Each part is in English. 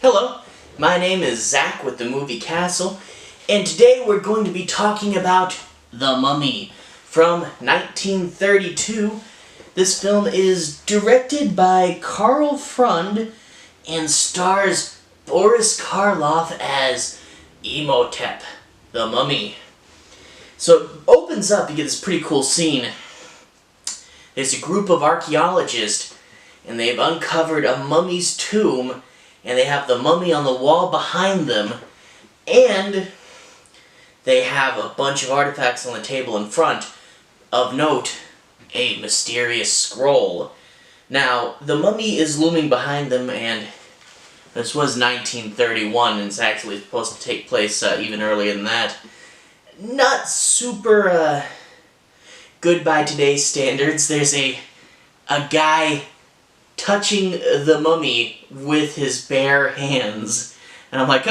Hello, my name is Zach with the movie Castle, and today we're going to be talking about The Mummy from 1932. This film is directed by Karl Freund and stars Boris Karloff as Imhotep, the Mummy. So it opens up, you get this pretty cool scene. There's a group of archaeologists, and they've uncovered a mummy's tomb, and they have the mummy on the wall behind them, and they have a bunch of artifacts on the table in front. Of note, a mysterious scroll. Now, the mummy is looming behind them, and this was 1931, and it's actually supposed to take place even earlier than that. Not super good by today's standards. There's a guy touching the mummy with his bare hands. And I'm like,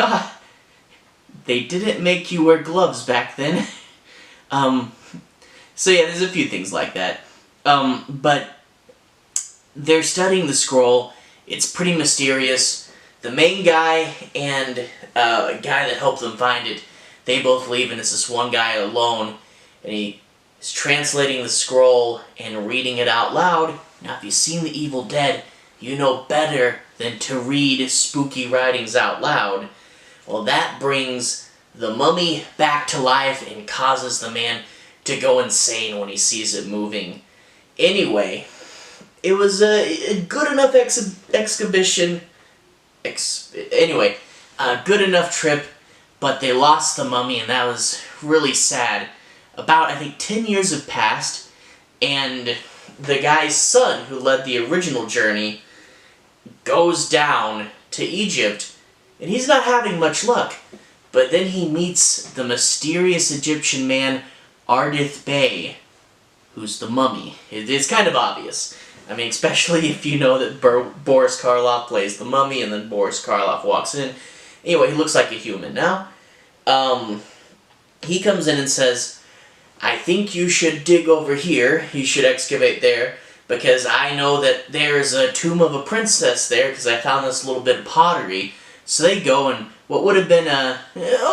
they didn't make you wear gloves back then. So yeah, there's a few things like that. But they're studying the scroll. It's pretty mysterious. The main guy and a guy that helped them find it, they both leave, and it's this one guy alone, and he is translating the scroll and reading it out loud. Now, if you've seen The Evil Dead, you know better than to read spooky writings out loud. Well, that brings the mummy back to life and causes the man to go insane when he sees it moving. Anyway, it was a good enough good enough trip, but they lost the mummy, and that was really sad. About, I think, 10 years have passed, and the guy's son, who led the original journey, goes down to Egypt, and he's not having much luck. But then he meets the mysterious Egyptian man, Ardith Bey, who's the mummy. It's kind of obvious. I mean, especially if you know that Boris Karloff plays the mummy, and then Boris Karloff walks in. Anyway, he looks like a human now. He comes in and says, I think you should dig over here, you should excavate there, because I know that there's a tomb of a princess there, because I found this little bit of pottery. So they go, and what would have been a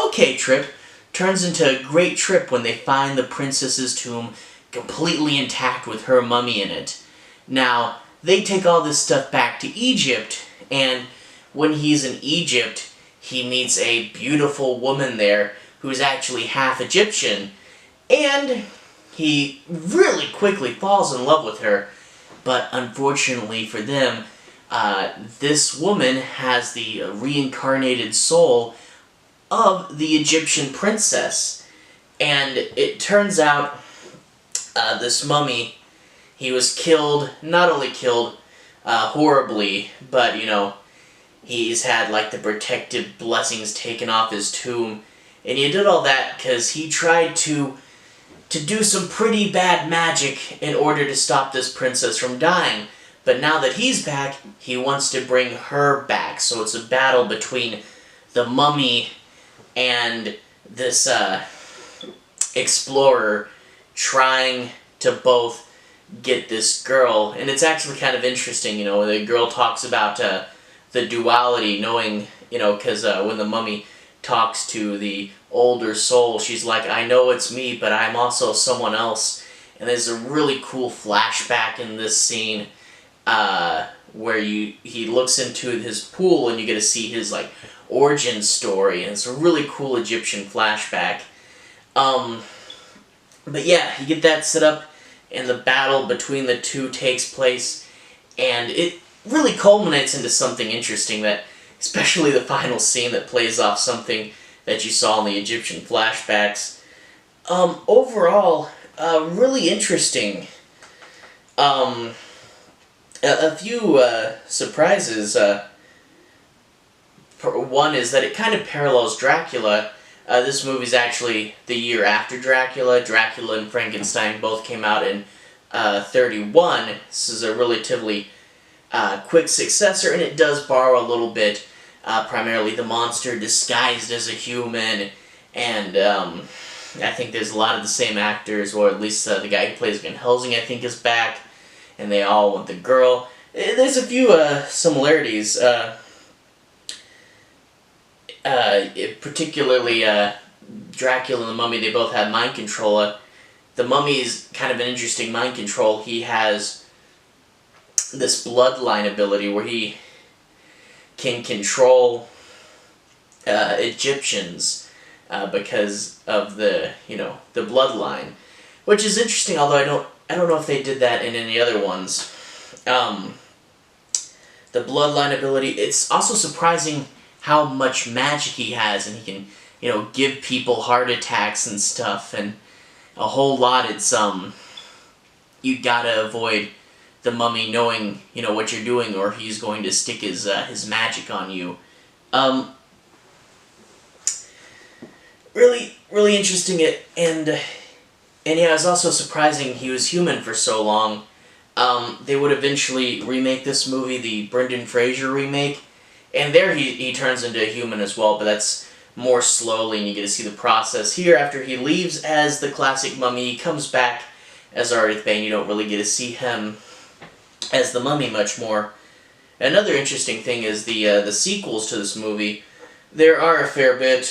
okay trip turns into a great trip when they find the princess's tomb completely intact with her mummy in it. Now, they take all this stuff back to Egypt, and when he's in Egypt, he meets a beautiful woman there who's actually half Egyptian, and he really quickly falls in love with her. But unfortunately for them, this woman has the reincarnated soul of the Egyptian princess. And it turns out this mummy, he was killed, not only killed horribly, but, you know, he's had, like, the protective blessings taken off his tomb. And he did all that because he tried to do some pretty bad magic in order to stop this princess from dying. But now that he's back, he wants to bring her back. So it's a battle between the mummy and this explorer trying to both get this girl. And it's actually kind of interesting, you know, the girl talks about the duality, knowing, you know, because when the mummy talks to the older soul, she's like, I know it's me, but I'm also someone else. And there's a really cool flashback in this scene where he looks into his pool and you get to see his, like, origin story, and it's a really cool Egyptian flashback. But yeah, you get that set up, and the battle between the two takes place, and it really culminates into something interesting, that especially the final scene that plays off something that you saw in the Egyptian flashbacks. Overall, really interesting. A few surprises. One is that it kind of parallels Dracula. This movie's actually the year after Dracula. Dracula and Frankenstein both came out in 31. This is a relatively quick successor, and it does borrow a little bit, primarily the monster disguised as a human, and I think there's a lot of the same actors, or at least the guy who plays Van Helsing, I think, is back, and they all want the girl. There's a few similarities. particularly Dracula and the Mummy, they both have mind control. The Mummy is kind of an interesting mind control. He has this bloodline ability where he can control Egyptians because of the bloodline, which is interesting. Although I don't know if they did that in any other ones. The bloodline ability. It's also surprising how much magic he has, and he can give people heart attacks and stuff, and a whole lot. It's you gotta avoid the Mummy knowing what you're doing, or he's going to stick his magic on you. Really interesting. And yeah, it was also surprising he was human for so long. They would eventually remake this movie, the Brendan Fraser remake, and there he turns into a human as well, but that's more slowly, and you get to see the process. Here, after he leaves as the classic Mummy, he comes back as Ardith Bane. You don't really get to see him as the Mummy much more. Another interesting thing is the sequels to this movie. There are a fair bit,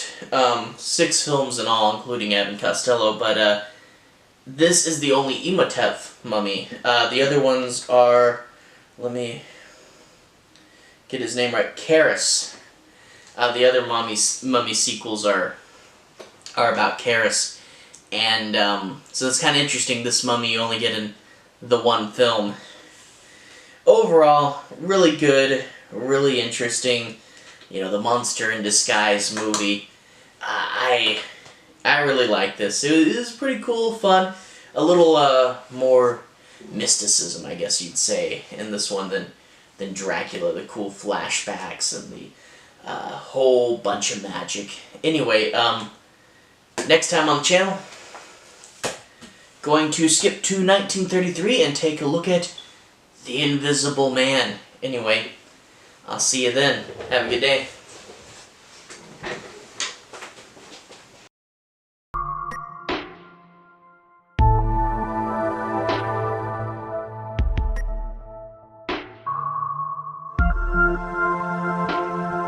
6 films in all, including Abbott Costello, but this is the only Imhotep Mummy. The other ones are, let me get his name right, Karis. The other mummy sequels are about Karis, and so it's kind of interesting. This Mummy you only get in the one film. Overall, really good, really interesting. The Monster in Disguise movie. I really like this. It was pretty cool, fun. A little more mysticism, I guess you'd say, in this one than Dracula. The cool flashbacks and the whole bunch of magic. Anyway, next time on the channel, going to skip to 1933 and take a look at The Invisible Man. Anyway, I'll see you then. Have a good day.